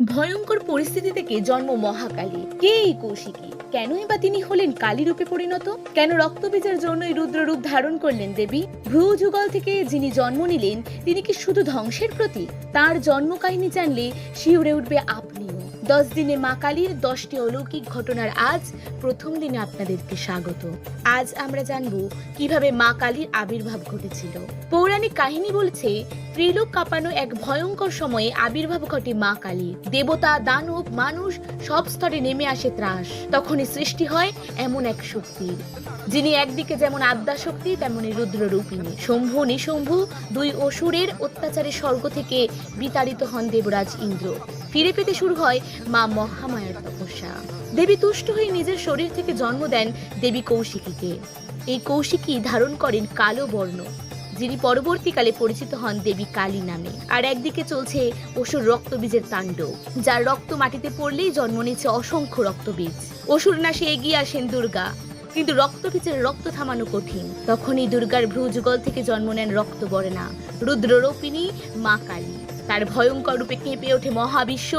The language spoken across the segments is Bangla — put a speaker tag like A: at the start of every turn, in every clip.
A: ভয়ঙ্কর পরিস্থিতি থেকে জন্ম মহাকালী। কে এই কৌশিকী? কেনই বা তিনি হলেন কালী রূপে পরিণত? কেন রক্তবীজের জন্যই রুদ্র রূপ ধারণ করলেন দেবী? ভ্রু যুগল থেকে যিনি জন্ম নিলেন তিনি কি শুধু ধ্বংসের প্রতীক? তার জন্ম কাহিনী জানলে শিউরে উঠবে আপনিও। 10 দিনে মা কালীর 10টি অলৌকিক ঘটনার আজ প্রথম দিনে আপনাদেরকে স্বাগত। আজ আমরা জানবো কিভাবে মা কালীর আবির্ভাব ঘটেছিল। পৌরাণিক কাহিনী বলছে ত্রিলোক কাঁপানো এক ভয়ঙ্কর সময়ে আবির্ভাব ঘটে মা কালীর। দেবতা, দানব, মানুষ সব স্তরে নেমে আসে ত্রাস। তখনই সৃষ্টি হয় এমন এক শক্তির, যিনি একদিকে যেমন আদ্যা শক্তি তেমনি রুদ্র রূপিণী। শম্ভু নিশম্ভু দুই অসুরের অত্যাচারে স্বর্গ থেকে বিতাড়িত হন দেবরাজ ইন্দ্র। ফিরে পেতে শুরু হয় মা মহামায়ার তপস্যা। দেবী তুষ্ট হয়ে নিজের শরীর থেকে জন্ম দেন দেবী কৌশিকীকে। এই কৌশিকী ধারণ করেন কালো বর্ণ, যিনি পরবর্তীকালে পরিচিত হন দেবী কালী নামে। আর একদিকে চলছে অসুর রক্তবীজের তাণ্ডব, যার রক্ত মাটিতে পড়লেই জন্ম নিচ্ছে অসংখ্য রক্তবীজ। অসুর নাশে এগিয়ে আসেন দুর্গা, কিন্তু রক্তবীজের রক্ত থামানো কঠিন। তখনই দুর্গার ভ্রু যুগল থেকে জন্ম নেন রক্তবর্ণা রুদ্ররূপিণী মা কালী। তার ভয়ঙ্কর রূপে কেঁপে ওঠে মহাবিশ্ব।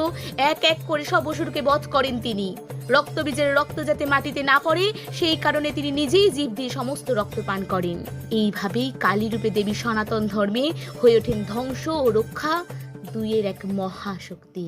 A: এক এক করে সব অসুরকে বধ করেন তিনি। রক্তবীজের রক্ত যাতে মাটিতে না পড়ে সেই কারণে তিনি নিজেই জীব দিয়ে সমস্ত রক্ত পান করেন। এইভাবেই কালী রূপে দেবী সনাতন ধর্মে হয়ে ওঠেন ধ্বংস ও রক্ষা, দুইয়ের এক মহাশক্তি।